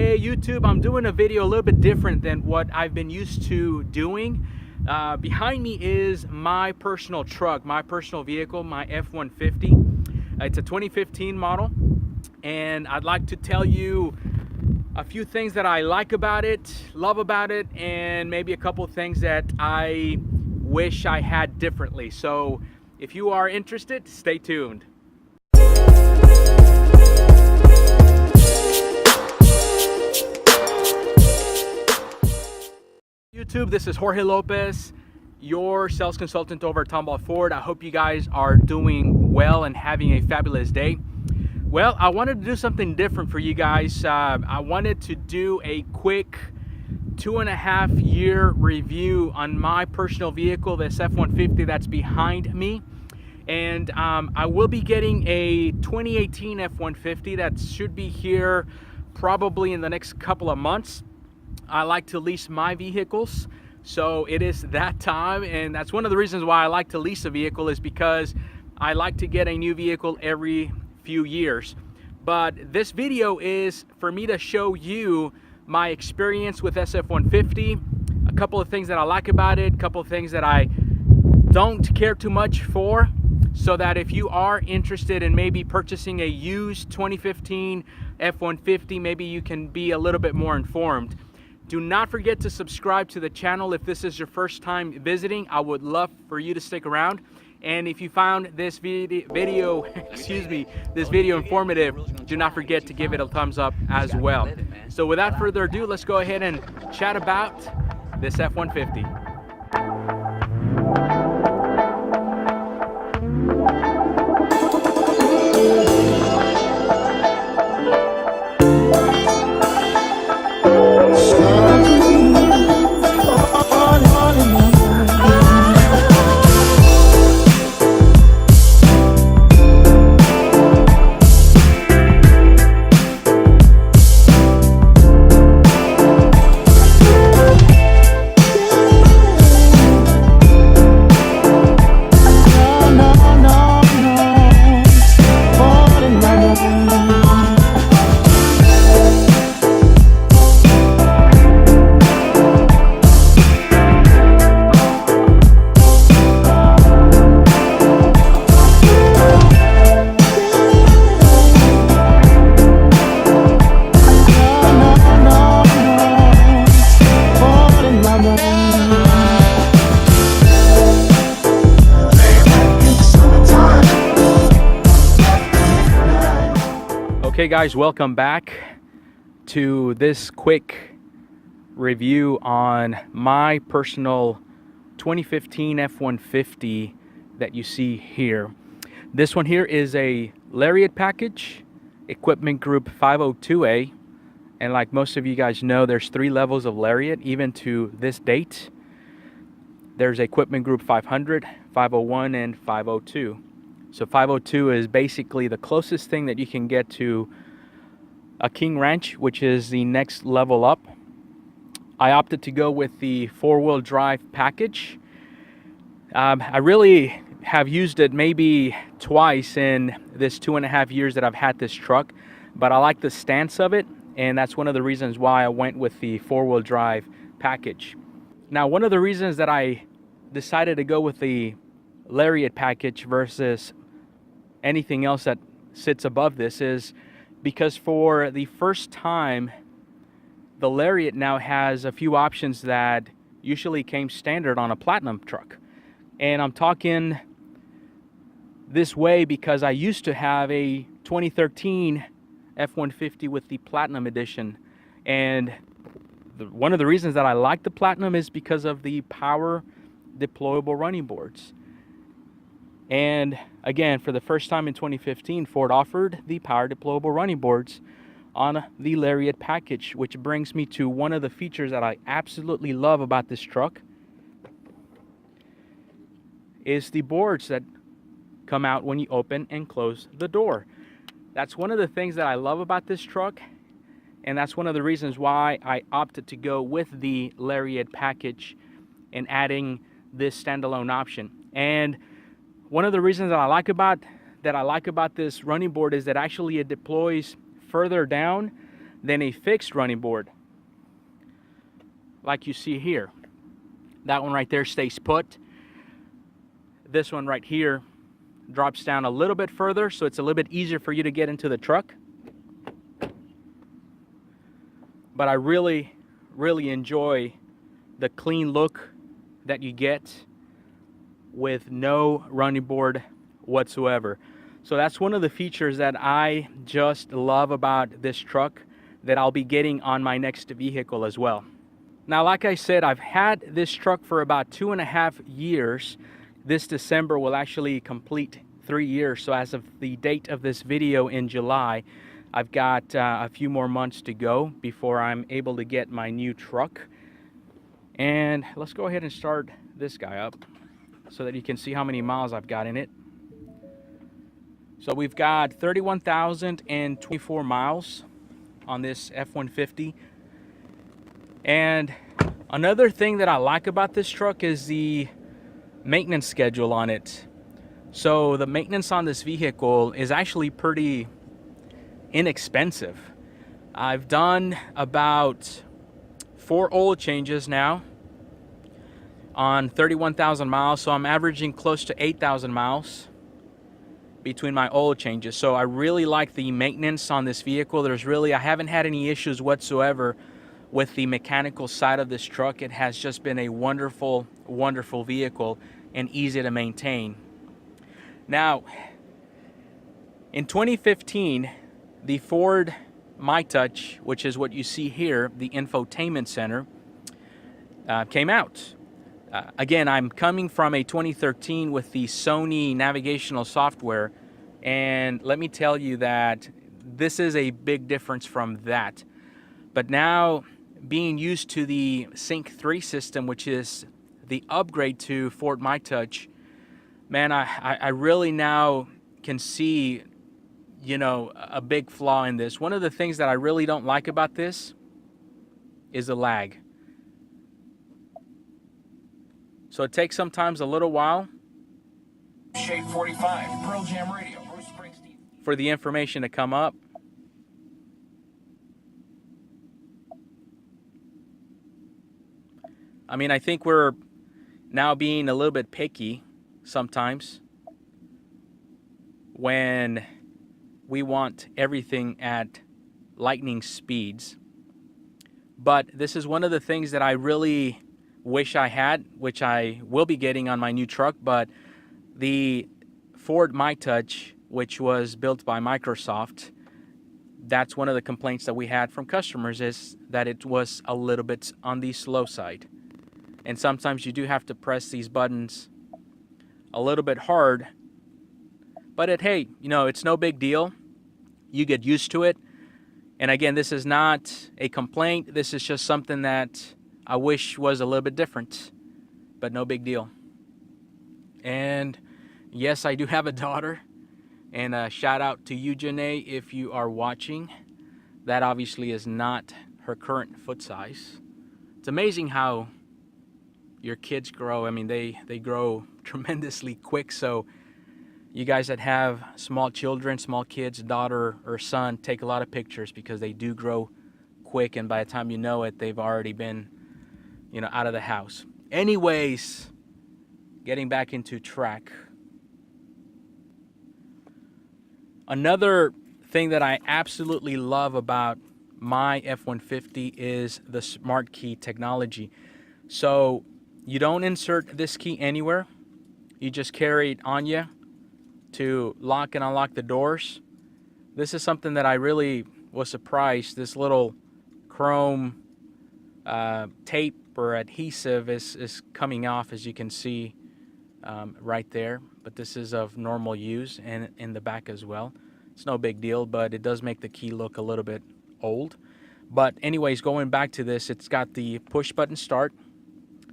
Hey YouTube, I'm doing a video a little bit different than what I've been used to doing. Behind me is my personal truck, my personal vehicle, my F-150. It's a 2015 model, and I'd like to tell you a few things that I like about it, love about it, and maybe a couple of things that I wish I had differently. So if you are interested, stay tuned. YouTube, this is Jorge Lopez, your sales consultant over at Tomball Ford. I hope you guys are doing well and having a fabulous day. Well, I wanted to do something different for you guys. I wanted to do a quick 2.5-year review on my personal vehicle, this F-150 that's behind me. And I will be getting a 2018 F-150 that should be here probably in the next couple of months. I like to lease my vehicles, so it is that time, and that's one of the reasons why I like to lease a vehicle, is because I like to get a new vehicle every few years. But this video is for me to show you my experience with SF-150, a couple of things that I like about it, a couple of things that I don't care too much for, so that if you are interested in maybe purchasing a used 2015 F-150, maybe you can be a little bit more informed. Do not forget to subscribe to the channel if this is your first time visiting. I would love for you to stick around. And if you found this video informative, do not forget to give it a thumbs up as well. So without further ado, let's go ahead and chat about this F-150. Okay guys, welcome back to this quick review on my personal 2015 F-150 that you see here. This one here is a Lariat package, equipment group 502A, and like most of you guys know, there's 3 levels of Lariat even to this date. There's equipment group 500, 501, and 502. So 502 is basically the closest thing that you can get to a King Ranch, which is the next level up. I opted to go with the 4-wheel drive package. I really have used it maybe twice in this 2.5 years that I've had this truck, but I like the stance of it, and that's one of the reasons why I went with the 4-wheel drive package. Now, one of the reasons that I decided to go with the Lariat package versus anything else that sits above this is because for the first time, the Lariat now has a few options that usually came standard on a Platinum truck. And I'm talking this way because I used to have a 2013 F-150 with the Platinum edition, and one of the reasons that I like the Platinum is because of the Power-Deployable running boards. And again, for the first time in 2015, Ford offered the Power-Deployable running boards on the Lariat package, which brings me to one of the features that I absolutely love about this truck is the boards that come out when you open and close the door. That's one of the things that I love about this truck, and that's one of the reasons why I opted to go with the Lariat package and adding this standalone option. And one of the reasons that I like about this running board is that actually it deploys further down than a fixed running board, like you see here. That one right there stays put. This one right here drops down a little bit further, so it's a little bit easier for you to get into the truck. But I really enjoy the clean look that you get with no running board whatsoever. So that's one of the features that I just love about this truck that I'll be getting on my next vehicle as well. Now, like I said, I've had this truck for about 2.5 years. This December will actually complete 3 years. So as of the date of this video in July, I've got a few more months to go before I'm able to get my new truck. And let's go ahead and start this guy up so that you can see how many miles I've got in it. So we've got 31,024 miles on this F-150. And another thing that I like about this truck is the maintenance schedule on it. So the maintenance on this vehicle is actually pretty inexpensive. I've done about 4 oil changes now on 31,000 miles, so I'm averaging close to 8,000 miles between my oil changes. So I really like the maintenance on this vehicle. I haven't had any issues whatsoever with the mechanical side of this truck. It has just been a wonderful vehicle and easy to maintain. Now, in 2015, the Ford MyTouch, which is what you see here, the infotainment center, came out. Again, I'm coming from a 2013 with the Sony navigational software, and let me tell you that this is a big difference from that. But now, being used to the Sync 3 system, which is the upgrade to Ford MyTouch, man, I really now can see, you know, a big flaw in this. One of the things that I really don't like about this is the lag. So it takes sometimes a little while Shade 45, Pearl Jam Radio, Bruce Springsteen, for the information to come up. I mean, I think we're now being a little bit picky sometimes when we want everything at lightning speeds. But this is one of the things that I really wish I had, which I will be getting on my new truck. But the Ford MyTouch, which was built by Microsoft, that's one of the complaints that we had from customers, is that it was a little bit on the slow side. And sometimes you do have to press these buttons a little bit hard. But hey, you know, it's no big deal. You get used to it. And again, this is not a complaint. This is just something that I wish was a little bit different, but no big deal. And yes, I do have a daughter. And a shout out to you, Janae, if you are watching. That obviously is not her current foot size. It's amazing how your kids grow. I mean, they grow tremendously quick. So you guys that have small children, small kids, daughter or son, take a lot of pictures because they do grow quick. And by the time you know it, they've already been, you know, out of the house. Anyways, getting back into track. Another thing that I absolutely love about my F-150 is the smart key technology. So you don't insert this key anywhere. You just carry it on you to lock and unlock the doors. This is something that I really was surprised. This little chrome tape or adhesive is coming off, as you can see right there. But this is of normal use, and in the back as well. It's no big deal, but it does make the key look a little bit old. But anyways, going back to this, it's got the push button start.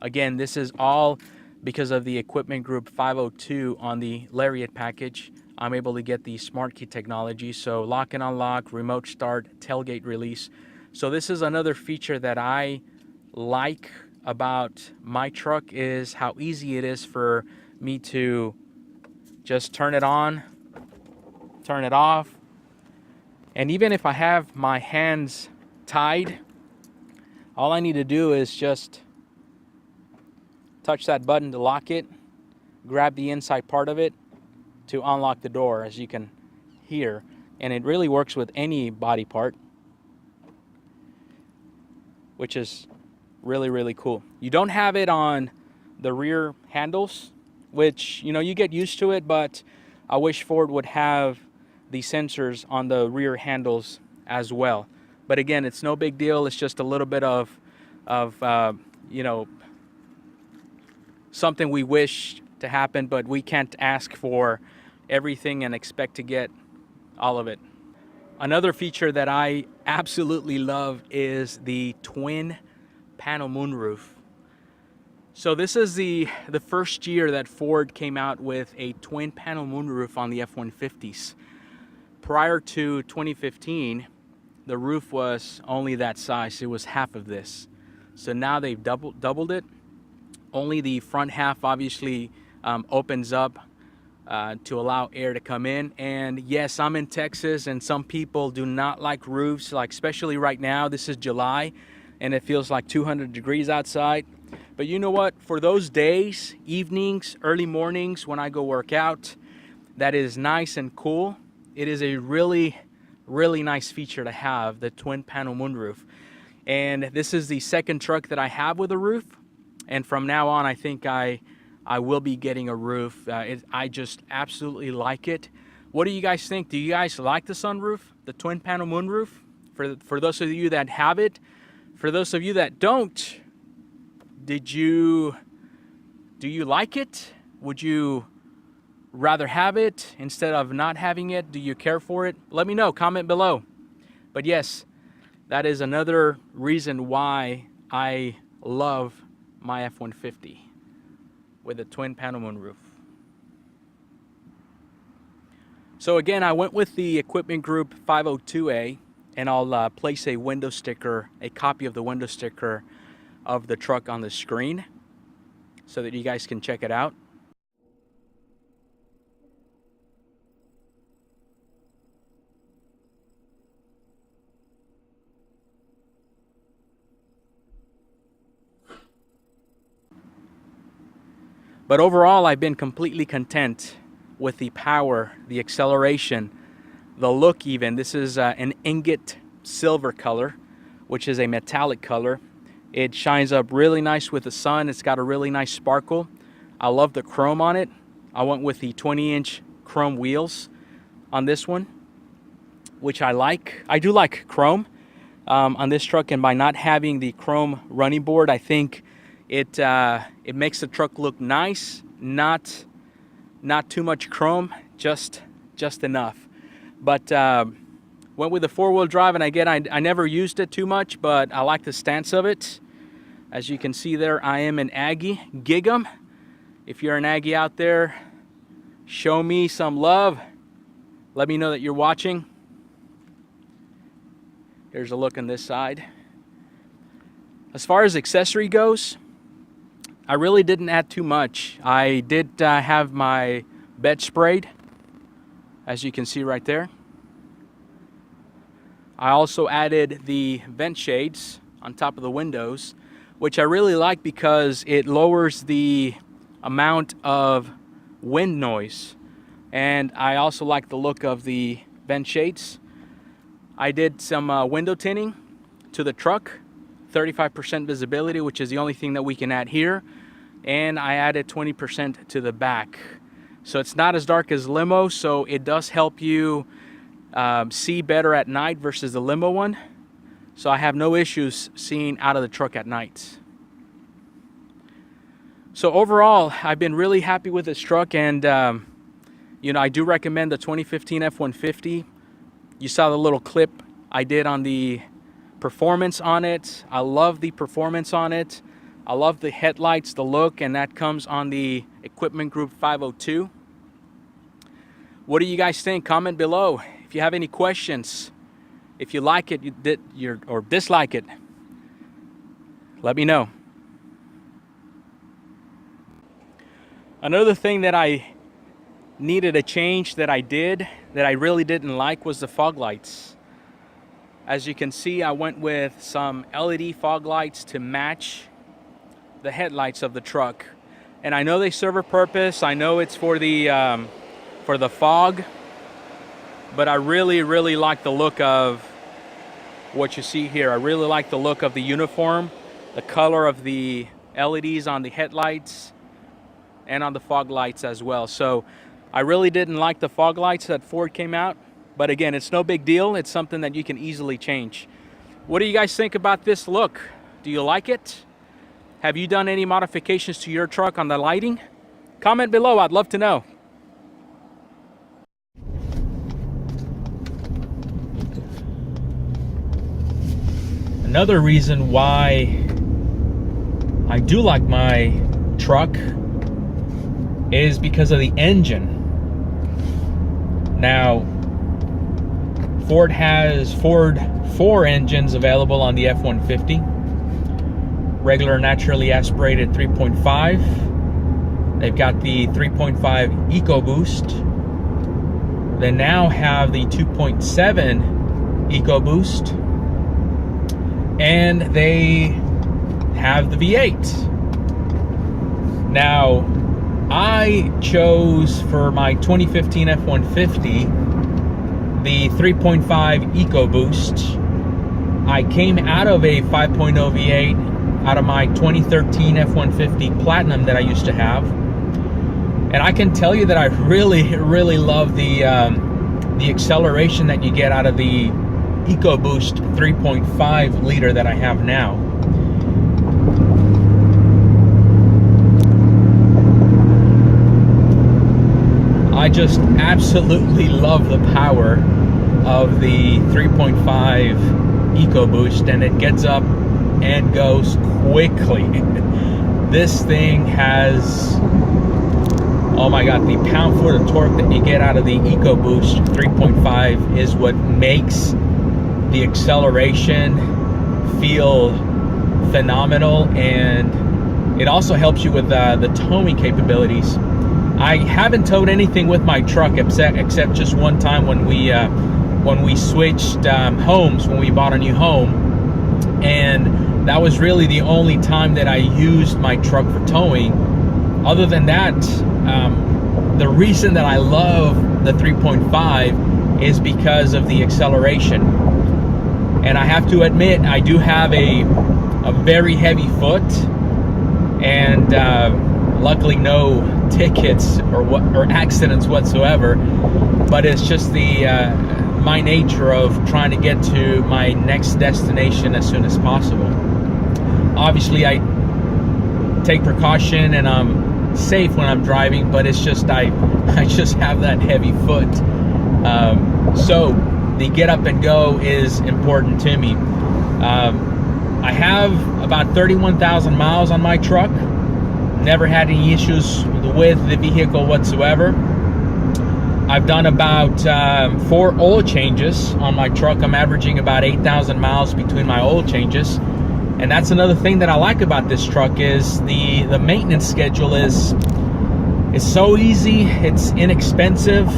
Again, this is all because of the Equipment Group 502 on the Lariat package. I'm able to get the smart key technology. So lock and unlock, remote start, tailgate release. So this is another feature that I like about my truck, is how easy it is for me to just turn it on, turn it off. And even if I have my hands tied. All I need to do is just touch that button to lock it, grab the inside part of it to unlock the door, as you can hear. And it really works with any body part, which is really, really cool. You don't have it on the rear handles, which, you know, you get used to it, but I wish Ford would have the sensors on the rear handles as well. But again, it's no big deal. It's just a little bit of you know, something we wish to happen, but we can't ask for everything and expect to get all of it. Another feature that I absolutely love is the Twin Panel Moonroof. So this is the first year that Ford came out with a Twin Panel Moonroof on the F-150s. Prior to 2015, the roof was only that size. It was half of this. So now they've doubled it. Only the front half obviously opens up to allow air to come in. And yes, I'm in Texas, and some people do not like roofs, like especially right now. This is July and it feels like 200 degrees outside. But you know what? For those days, evenings, early mornings when I go work out, that is nice and cool. It is a really, really nice feature to have, the Twin Panel Moonroof. And this is the second truck that I have with a roof. And from now on, I think I will be getting a roof. I just absolutely like it. What do you guys think? Do you guys like the sunroof, the Twin Panel Moonroof? For those of you that have it, for those of you that don't, do you like it? Would you rather have it instead of not having it? Do you care for it? Let me know, comment below. But yes, that is another reason why I love my F-150 with a Twin Panel Moonroof. So again, I went with the Equipment Group 502A, and I'll place a window sticker, a copy of the window sticker of the truck on the screen so that you guys can check it out. But overall, I've been completely content with the power, the acceleration, the look even. This is an Ingot Silver color, which is a metallic color. It shines up really nice with the sun. It's got a really nice sparkle. I love the chrome on it. I went with the 20-inch chrome wheels on this one, which I like. I do like chrome on this truck, and by not having the chrome running board, I think it makes the truck look nice. Not too much chrome, just enough. But went with the four-wheel drive, and again, I never used it too much, but I like the stance of it. As you can see there, I am an Aggie. Gig 'em. If you're an Aggie out there, show me some love. Let me know that you're watching. There's a look on this side. As far as accessory goes, I really didn't add too much. I did have my bed sprayed, as you can see right there. I also added the vent shades on top of the windows, which I really like because it lowers the amount of wind noise. And I also like the look of the vent shades. I did some window tinting to the truck, 35% visibility, which is the only thing that we can add here. And I added 20% to the back. So it's not as dark as limo, so it does help you see better at night versus the limo one. So I have no issues seeing out of the truck at night. So overall, I've been really happy with this truck, and you know, I do recommend the 2015 F-150. You saw the little clip I did on the performance on it. I love the performance on it. I love the headlights, the look, and that comes on the Equipment Group 502. What do you guys think? Comment below. If you have any questions, if you like it, or dislike it, let me know. Another thing that I needed a change that I really didn't like was the fog lights. As you can see, I went with some LED fog lights to match the headlights of the truck. And I know they serve a purpose. I know it's for the fog, but I really like the look of what you see here. I really like the look of the uniform, the color of the LEDs on the headlights and on the fog lights as well. So I really didn't like the fog lights that Ford came out, but again, it's no big deal. It's something that you can easily change. What do you guys think about this look? Do you like it? Have you done any modifications to your truck on the lighting? Comment below, I'd love to know. Another reason why I do like my truck is because of the engine. Now, Ford has 4 engines available on the F-150. Regular naturally aspirated 3.5. They've got the 3.5 EcoBoost. They now have the 2.7 EcoBoost. And they have the V8. Now, I chose for my 2015 F-150 the 3.5 EcoBoost. I came out of a 5.0 V8 out of my 2013 F-150 Platinum that I used to have. And I can tell you that I really love the acceleration that you get out of the EcoBoost 3.5 liter that I have now. I just absolutely love the power of the 3.5 EcoBoost, and it gets up and goes quickly. This thing has, oh my god, the pound-foot of torque that you get out of the EcoBoost 3.5 is what makes the acceleration feel phenomenal, and it also helps you with the towing capabilities. I haven't towed anything with my truck except just one time when we switched homes, when we bought a new home, and that was really the only time that I used my truck for towing. Other than that, the reason that I love the 3.5 is because of the acceleration. And I have to admit, I do have a very heavy foot, and luckily no tickets or accidents whatsoever. But it's just my nature of trying to get to my next destination as soon as possible. Obviously, I take precaution and I'm safe when I'm driving, but it's just I just have that heavy foot. So the get up and go is important to me. I have about 31,000 miles on my truck. Never had any issues with the vehicle whatsoever. I've done about 4 oil changes on my truck. I'm averaging about 8,000 miles between my oil changes. And that's another thing that I like about this truck is the maintenance schedule is so easy, it's inexpensive.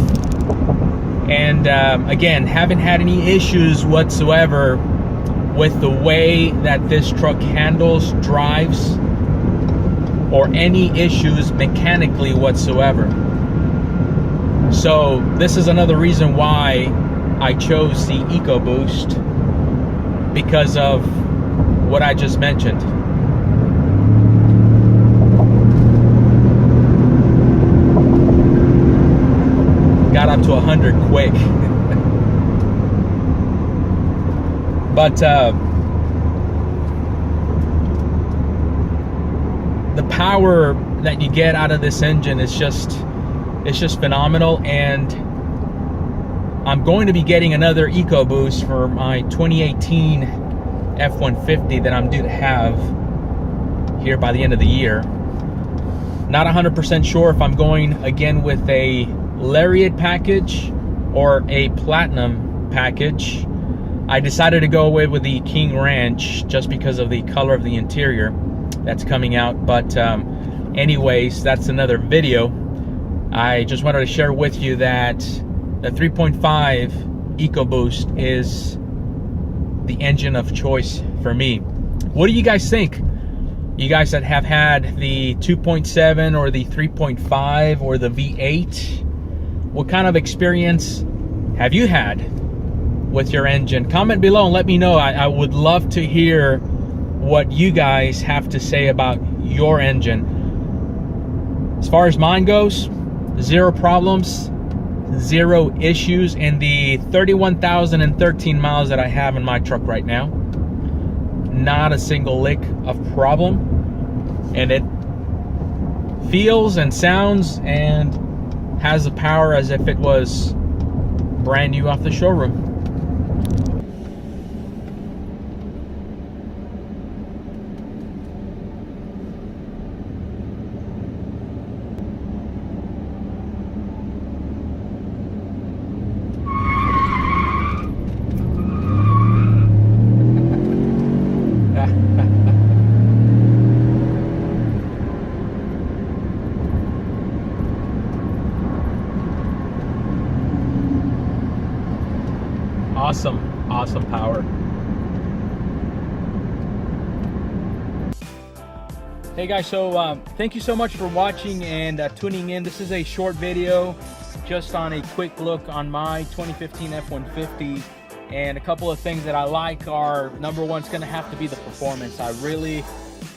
And again, haven't had any issues whatsoever with the way that this truck handles, drives, or any issues mechanically whatsoever. So this is another reason why I chose the EcoBoost, because of what I just mentioned. Got up to 100 quick. But the power that you get out of this engine is just phenomenal. And I'm going to be getting another EcoBoost for my 2018 F-150 that I'm due to have here by the end of the year. Not 100% sure if I'm going again with a Lariat package or a Platinum package. I decided to go away with the King Ranch just because of the color of the interior that's coming out. But anyways, that's another video. I just wanted to share with you that the 3.5 EcoBoost is the engine of choice for me. What do you guys think? You guys that have had the 2.7 or the 3.5 or the V8, what kind of experience have you had with your engine? Comment below and let me know. I would love to hear what you guys have to say about your engine. As far as mine goes, zero problems, zero issues in the 31,013 miles that I have in my truck right now. Not a single lick of problem, and it feels and sounds and has the power as if it was brand new off the showroom. Awesome power. Hey guys, so thank you so much for watching and tuning in. This is a short video just on a quick look on my 2015 F-150, and a couple of things that I like are, number one, it's going to have to be the performance. I really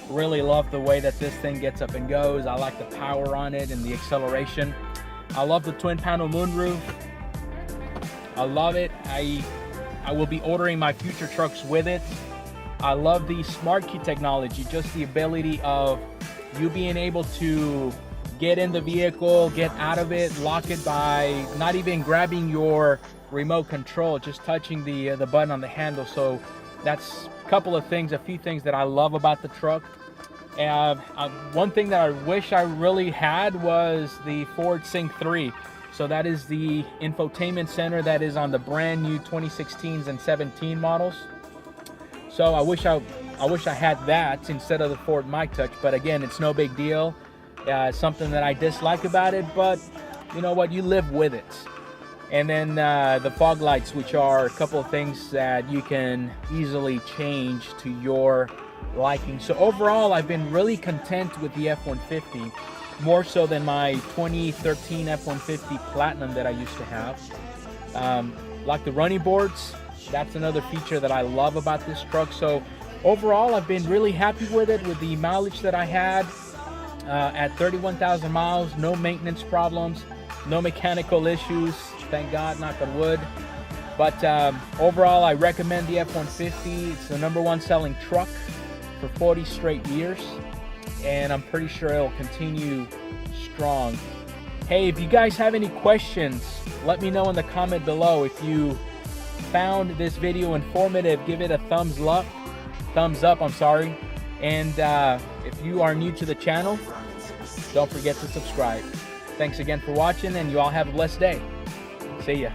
love the way that this thing gets up and goes. I like the power on it and the acceleration. I love the twin panel moonroof. I love it. I will be ordering my future trucks with it. I love the smart key technology, just the ability of you being able to get in the vehicle, get out of it, lock it by not even grabbing your remote control, just touching the button on the handle. So that's a couple of things, a few things that I love about the truck. One thing that I wish I really had was the Ford Sync 3. So that is the infotainment center that is on the brand new 2016s and 17 models. So I wish I had that instead of the Ford MyTouch, but again, it's no big deal. It's something that I dislike about it, but you know what, you live with it. And then the fog lights, which are a couple of things that you can easily change to your liking. So overall, I've been really content with the F-150. More so than my 2013 F-150 Platinum that I used to have. Like the running boards, that's another feature that I love about this truck. So overall, I've been really happy with it, with the mileage that I had at 31,000 miles, no maintenance problems, no mechanical issues, thank God, knock on wood. But overall, I recommend the F-150. It's the #1 selling truck for 40 straight years, and I'm pretty sure it'll continue strong. Hey, if you guys have any questions, let me know in the comment below. If you found this video informative, give it a thumbs up, I'm sorry. And if you are new to the channel, don't forget to subscribe. Thanks again for watching, and you all have a blessed day. See ya.